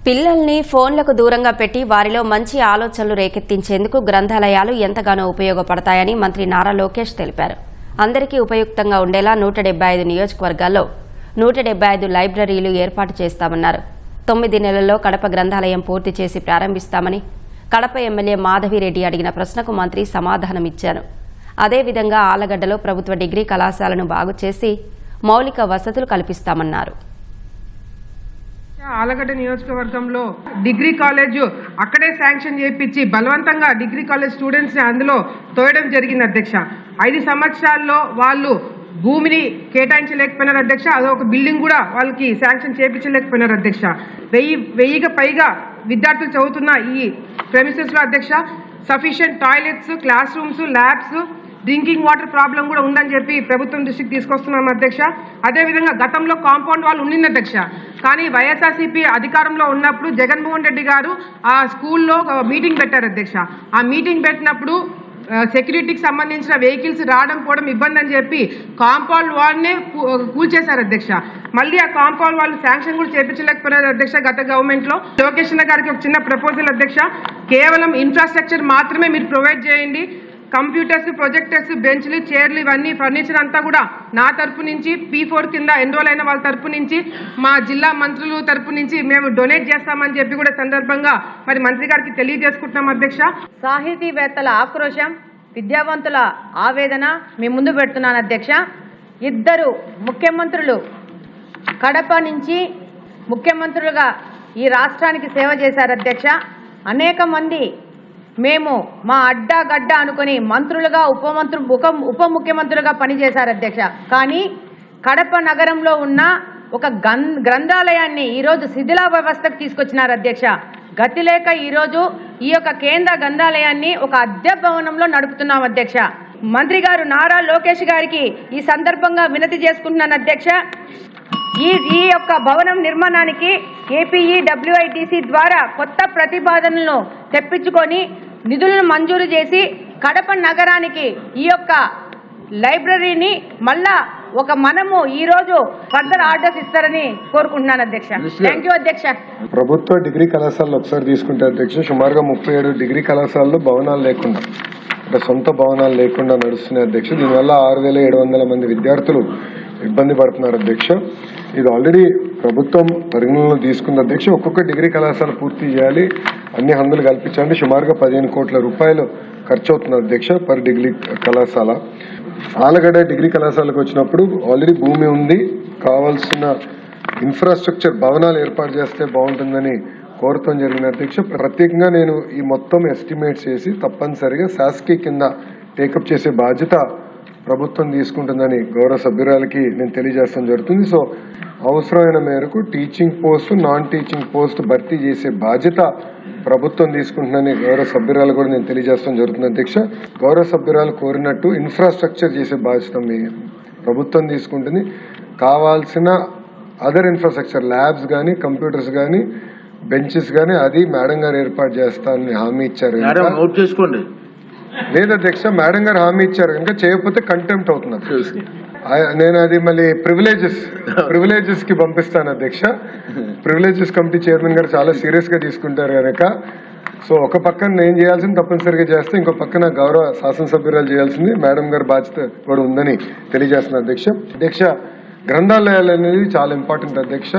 పిల్లల్ని ఫోన్లకు దూరంగా పెట్టి వారిలో మంచి ఆలోచనలు రేకెత్తించేందుకు గ్రంథాలయాలు ఎంతగానో ఉపయోగపడతాయని మంత్రి నారా లోకేష్ తెలిపారు. అందరికీ ఉపయుక్తంగా ఉండేలా 175 నియోజకవర్గాల్లో 175 లైబ్రరీలు ఏర్పాటు చేస్తామన్నారు. 9 నెలల్లో కడప గ్రంథాలయం పూర్తి చేసి ప్రారంభిస్తామని కడప ఎమ్మెల్యే మాధవిరెడ్డి అడిగిన ప్రశ్నకు మంత్రి సమాధానమిచ్చారు. అదేవిధంగా ఆలగడ్డలో ప్రభుత్వ డిగ్రీ కళాశాలను బాగు చేసి మౌలిక వసతులు కల్పిస్తామన్నారు. ఆలగడ్డ నియోజకవర్గంలో డిగ్రీ కాలేజ్ అక్కడే శాంక్షన్ చేయించి బలవంతంగా డిగ్రీ కాలేజ్ స్టూడెంట్స్ ని అందులో తోయడం జరిగింది అధ్యక్ష. 5 సంవత్సరాల్లో వాళ్ళు భూమిని కేటాయించలేకపోయినారు అధ్యక్ష. అదొక బిల్డింగ్ కూడా వాళ్ళకి శాంక్షన్ చేయించలేకపోయినారు అధ్యక్ష. 1000కి పైగా విద్యార్థులు చదువుతున్న ఈ ప్రెమిసెస్ లో అధ్యక్ష sufficient toilets, class rooms, labs, drinking water problem కూడా ఉందని చెప్పి ప్రభుత్వం దృష్టికి తీసుకొస్తున్నాం అధ్యక్ష. అదేవిధంగా గతంలో కాంపౌండ్ వాళ్ళు ఉండింది అధ్యక్ష. కానీ వైఎస్ఆర్సీపీ అధికారంలో ఉన్నప్పుడు జగన్మోహన్ రెడ్డి గారు ఆ స్కూల్లో మీటింగ్ పెట్టారు అధ్యక్ష. ఆ మీటింగ్ పెట్టినప్పుడు సెక్యూరిటీకి సంబంధించిన వెహికల్స్ రావడం పోవడం ఇబ్బంది అని చెప్పి కాంపౌండ్ వాళ్ళనే కూల్చేశారు అధ్యక్ష. మళ్ళీ ఆ కాంపౌండ్ వాళ్ళు శాంక్షన్ కూడా చేయించలేకపోయినారు అధ్యక్ష గత గవర్నమెంట్ లో. లోకేష్ గారికి ఒక చిన్న ప్రపోజల్ అధ్యక్ష, కేవలం ఇన్ఫ్రాస్ట్రక్చర్ మాత్రమే మీరు ప్రొవైడ్ చేయండి. కంప్యూటర్స్, ప్రొజెక్టర్స్, బెంచ్లు, చైర్లు ఇవన్నీ ఫర్నిచర్ అంతా కూడా నా తరపు నుంచి P4 కింద ఎన్రోల్ అయిన వాళ్ళ తరపు నుంచి మా జిల్లా మంత్రులు తరపు నుంచి మేము డొనేట్ చేస్తామని చెప్పి కూడా సందర్భంగా మరి మంత్రి గారికి తెలియజేసుకుంటున్నాం అధ్యక్ష. సాహితీవేత్తల ఆక్రోశం, విద్యావంతుల ఆవేదన మీ ముందు పెడుతున్నాను అధ్యక్ష. 2 ముఖ్యమంత్రులు కడప నుంచి ముఖ్యమంత్రులుగా ఈ రాష్ట్రానికి సేవ చేశారు అధ్యక్ష. అనేక మంది మేము మా అడ్డా గడ్డ అనుకుని మంత్రులుగా ఉప ముఖ్యమంత్రులుగా పనిచేశారు అధ్యక్ష. కానీ కడప నగరంలో ఉన్న ఒక గ్రంథాలయాన్ని ఈరోజు శిథిల వ్యవస్థకు తీసుకొచ్చినారు అధ్యక్ష. గతి లేక ఈరోజు ఈ యొక్క కేంద్ర గ్రంథాలయాన్ని ఒక అద్దె భవనంలో నడుపుతున్నాం అధ్యక్ష. మంత్రి గారు నారా లోకేష్ గారికి ఈ సందర్భంగా వినతి చేసుకుంటున్నాను అధ్యక్ష. ఈ యొక్క భవనం నిర్మాణానికి APEWITC ద్వారా కొత్త ప్రతిపాదనలను తెప్పించుకొని నిధులను మంజూరు చేసి కడప నగరానికి ఈ యొక్క లైబ్రరీని మళ్ళా మనము ఈ రోజు ఫర్దర్ ఆర్డర్స్ ఇస్తారని కోరుకుంటున్నాను అధ్యక్ష. థ్యాంక్ యూ అధ్యక్ష. ప్రభుత్వ డిగ్రీ కళాశాలలో ఒకసారి తీసుకుంటే అధ్యక్ష సుమారుగా 37 డిగ్రీ కళాశాలలో భవనాలు లేకుండా అంటే సొంత భవనాలు లేకుండా నడుస్తున్నాయి అధ్యక్ష. దీనివల్ల 6700 మంది విద్యార్థులు ఇబ్బంది పడుతున్నారు అధ్యక్ష. ఇది ఆల్రెడీ ప్రభుత్వం పరిగణనలో తీసుకుంది అధ్యక్ష. ఒక్కొక్క డిగ్రీ కళాశాల పూర్తి చేయాలి, అన్ని హంగులు కల్పించాలంటే సుమారుగా 15 కోట్ల రూపాయలు ఖర్చు అవుతుంది అధ్యక్ష పర్ డిగ్రీ కళాశాల. ఆలగడ్డ డిగ్రీ కళాశాలకు వచ్చినప్పుడు ఆల్రెడీ భూమి ఉంది, కావాల్సిన ఇన్ఫ్రాస్ట్రక్చర్ భవనాలు ఏర్పాటు చేస్తే బాగుంటుందని కోరటం జరిగిన అధ్యక్ష. ప్రత్యేకంగా నేను ఈ మొత్తం ఎస్టిమేట్స్ చేసి తప్పనిసరిగా శాసకీ కింద టేకప్ చేసే బాధ్యత ప్రభుత్వం తీసుకుంటుందని గౌరవ సభ్యురాలకి నేను తెలియజేస్తాం జరుగుతుంది. సో అవసరమైన మేరకు teaching post, non teaching post భర్తీ చేసే బాధ్యత ప్రభుత్వం తీసుకుంటుందని గౌరవ సభ్యురాలు కూడా నేను తెలియజేస్తాం జరుగుతుంది అధ్యక్ష. గౌరవ సభ్యురాలు కోరినట్టు ఇన్ఫ్రాస్ట్రక్చర్ చేసే బాధ్యత ప్రభుత్వం తీసుకుంటుంది. కావాల్సిన అదర్ ఇన్ఫ్రాస్ట్రక్చర్ ల్యాబ్స్ కానీ, కంప్యూటర్స్ కానీ, బెంచెస్ కానీ అది మేడం గారు ఏర్పాటు చేస్తానని హామీ ఇచ్చారు. లేదు అధ్యక్ష, మేడం గారు హామీ ఇచ్చారు కనుక చేయకపోతే కంటెంప్ట్ అవుతుంది. నేను అది మళ్ళీ ప్రివిలేజెస్ కి పంపిస్తాను అధ్యక్ష. ప్రివిలేజెస్ కమిటీ చైర్మన్ గారు చాలా సీరియస్ గా తీసుకుంటారు కనుక సో ఒక పక్కన నేను చేయాల్సింది తప్పనిసరిగా చేస్తే ఇంకో పక్కన గౌరవ శాసనసభ్యురాలు చేయాల్సింది మేడం గారి బాధ్యత కూడా ఉందని తెలియజేస్తున్నాను అధ్యక్ష. గ్రంథాలయాలు అనేది చాలా ఇంపార్టెంట్ అధ్యక్ష.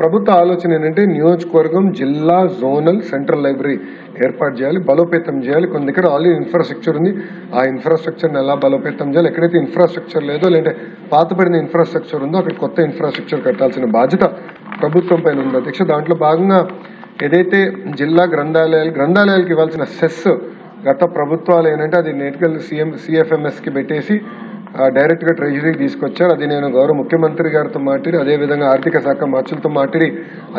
ప్రభుత్వ ఆలోచన ఏంటంటే నియోజకవర్గం, జిల్లా, జోనల్, సెంట్రల్ లైబ్రరీ ఏర్పాటు చేయాలి, బలోపేతం చేయాలి. కొన్ని దగ్గర ఆల్రెడీ ఇన్ఫ్రాస్ట్రక్చర్ ఉంది, ఆ ఇన్ఫ్రాస్ట్రక్చర్ని ఎలా బలోపేతం చేయాలి. ఎక్కడైతే ఇన్ఫ్రాస్ట్రక్చర్ లేదో లేదంటే పాతపడిన ఇన్ఫ్రాస్ట్రక్చర్ ఉందో అక్కడ కొత్త ఇన్ఫ్రాస్ట్రక్చర్ కట్టాల్సిన బాధ్యత ప్రభుత్వం పైన ఉంది అధ్యక్ష. దాంట్లో భాగంగా ఏదైతే జిల్లా గ్రంథాలయాలకు ఇవ్వాల్సిన సెస్ గత ప్రభుత్వాలు ఏంటంటే అది నేటికల్ CFMSకి పెట్టేసి డైరెక్ట్ గా ట్రెజరీకి తీసుకొచ్చారు. అది నేను గౌరవ ముఖ్యమంత్రి గారితో మాట్లాడి అదేవిధంగా ఆర్థిక శాఖ మంత్రులతో మాట్లాడి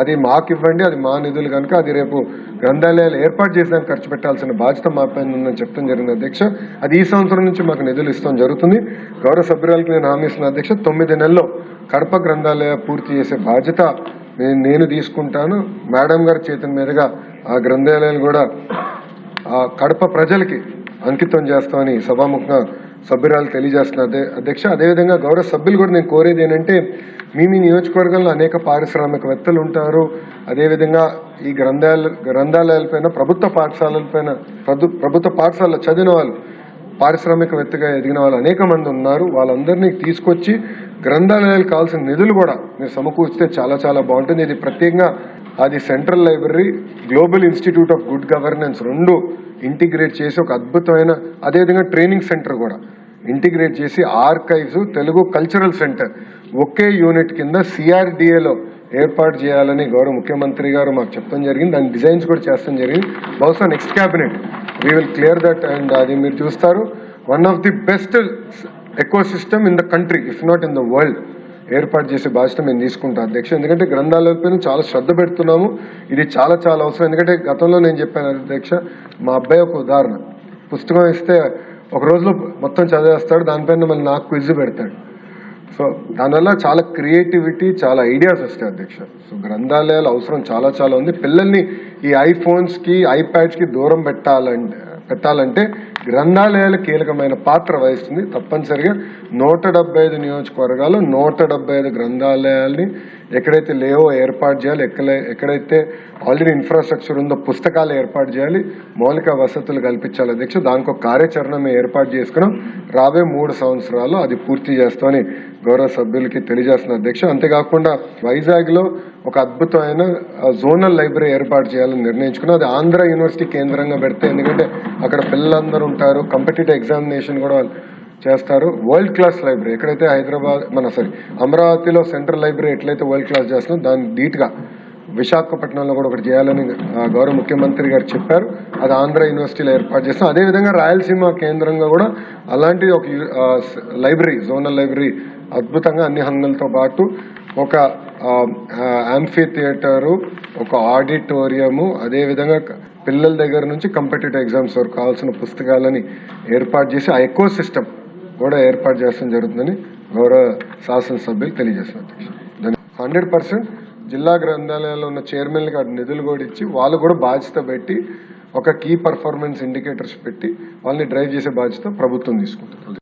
అది మాకు ఇవ్వండి, అది మా నిధులు కనుక అది రేపు గ్రంథాలయాలు ఏర్పాటు చేసేందుకు ఖర్చు పెట్టాల్సిన బాధ్యత మా పైన ఉందని చెప్తాం జరిగింది అధ్యక్ష. అది ఈ సంవత్సరం నుంచి మాకు నిధులు ఇస్తాం జరుగుతుంది. గౌరవ సభ్యురాలకు నేను హామీ ఇస్తున్నా అధ్యక్ష. 9 నెలల్లో కడప గ్రంథాలయ పూర్తి చేసే బాధ్యత నేను తీసుకుంటాను. మేడం గారి చేతుల మీదుగా ఆ గ్రంథాలయాలు కూడా కడప ప్రజలకి అంకితం చేస్తామని సభాముఖంగా సభ్యురాలు తెలియజేస్తున్నారు అధ్యక్ష. అదేవిధంగా గౌరవ సభ్యులు కూడా నేను కోరేది ఏంటంటే మీ నియోజకవర్గంలో అనేక పారిశ్రామికవేత్తలు ఉంటారు, అదేవిధంగా ఈ గ్రంథాలయాలపైన ప్రభుత్వ పాఠశాలలో చదివిన వాళ్ళు పారిశ్రామికవేత్తగా ఎదిగిన వాళ్ళు అనేక మంది ఉన్నారు. వాళ్ళందరినీ తీసుకొచ్చి గ్రంథాలయాలకు కావాల్సిన నిధులు కూడా మీరు సమకూర్చితే చాలా చాలా బాగుంటుంది. ఇది ప్రత్యేకంగా అది central library, global institute of good governance రెండు ఇంటిగ్రేట్ చేసి ఒక అద్భుతమైన, అదేవిధంగా ట్రైనింగ్ సెంటర్ కూడా ఇంటిగ్రేట్ చేసి ఆర్కైవ్స్, తెలుగు కల్చరల్ సెంటర్ ఒకే యూనిట్ కింద CRDAలో ఏర్పాటు చేయాలని గౌరవ ముఖ్యమంత్రి గారు మాకు చెప్పడం జరిగింది. దాని డిజైన్స్ కూడా చేస్తాం జరిగింది. బహుశా next cabinet we will clear that. And అది మీరు చూస్తారు, one of the best eco system in the country, if not in the world, ఏర్పాటు చేసే బాధ్యత మేము తీసుకుంటాం అధ్యక్ష. ఎందుకంటే గ్రంథాలయాలపైన చాలా శ్రద్ధ పెడుతున్నాము. ఇది చాలా చాలా అవసరం. ఎందుకంటే గతంలో నేను చెప్పాను అధ్యక్ష, మా అబ్బాయి ఒక ఉదాహరణ, పుస్తకం ఇస్తే ఒక రోజులో మొత్తం చదివేస్తాడు, దానిపైన మళ్ళీ నాకు క్విజ్ పెడతాడు. సో దానివల్ల చాలా క్రియేటివిటీ, చాలా ఐడియాస్ వస్తాయి అధ్యక్ష. సో గ్రంథాలయాల అవసరం చాలా చాలా ఉంది. పిల్లల్ని ఈ ఐఫోన్స్కి, ఐప్యాడ్స్కి దూరం పెట్టాలంటే గ్రంథాలయాలు కీలకమైన పాత్ర వహిస్తుంది. తప్పనిసరిగా 175 నియోజకవర్గాలు 175 గ్రంథాలయాల్ని ఎక్కడైతే లేవో ఏర్పాటు చేయాలి, ఎక్కడైతే ఆల్రెడీ ఇన్ఫ్రాస్ట్రక్చర్ ఉందో పుస్తకాలు ఏర్పాటు చేయాలి, మౌలిక వసతులు కల్పించాలి అధ్యక్ష. దానికి ఒక కార్యాచరణ మేము ఏర్పాటు చేసుకున్నాం. రాబోయే 3 సంవత్సరాలు అది పూర్తి చేస్తామని గౌరవ సభ్యులకి తెలియజేస్తున్న అధ్యక్ష. అంతేకాకుండా వైజాగ్లో ఒక అద్భుతమైన జోనల్ లైబ్రరీ ఏర్పాటు చేయాలని నిర్ణయించుకున్నాం. అది ఆంధ్ర యూనివర్సిటీ కేంద్రంగా పెడితే, ఎందుకంటే అక్కడ పిల్లలందరూ ఉంటారు, కాంపిటేటివ్ ఎగ్జామినేషన్ కూడా చేస్తారు. వరల్డ్ క్లాస్ లైబ్రరీ ఎక్కడైతే అమరావతిలో సెంట్రల్ లైబ్రరీ ఎట్లయితే వరల్డ్ క్లాస్ చేస్తున్నాం, దాన్ని ధీటుగా విశాఖపట్నంలో కూడా ఒకటి చేయాలని గౌరవ ముఖ్యమంత్రి గారు చెప్పారు. అది ఆంధ్ర యూనివర్సిటీలో ఏర్పాటు చేస్తాం. అదేవిధంగా రాయలసీమ కేంద్రంగా కూడా అలాంటి ఒక లైబ్రరీ, జోనల్ లైబ్రరీ అద్భుతంగా అన్ని హంగులతో పాటు ఒక యాంఫీ థియేటరు, ఒక ఆడిటోరియము, అదేవిధంగా పిల్లల దగ్గర నుంచి కాంపిటేటివ్ ఎగ్జామ్స్ వరకు కావాల్సిన పుస్తకాలని ఏర్పాటు చేసి ఆ ఎకో సిస్టమ్ కూడా ఏర్పాటు చేయడం జరుగుతుందని గౌరవ శాసనసభ్యులు తెలియజేస్తున్నారు. 100% జిల్లా గ్రంథాలయాల్లో ఉన్న చైర్మన్లకి నిధులు కూడా ఇచ్చి వాళ్ళు కూడా బాధ్యత పెట్టి ఒక కీ పర్ఫార్మెన్స్ ఇండికేటర్స్ పెట్టి వాళ్ళని డ్రైవ్ చేసే బాధ్యత ప్రభుత్వం తీసుకుంటుంది.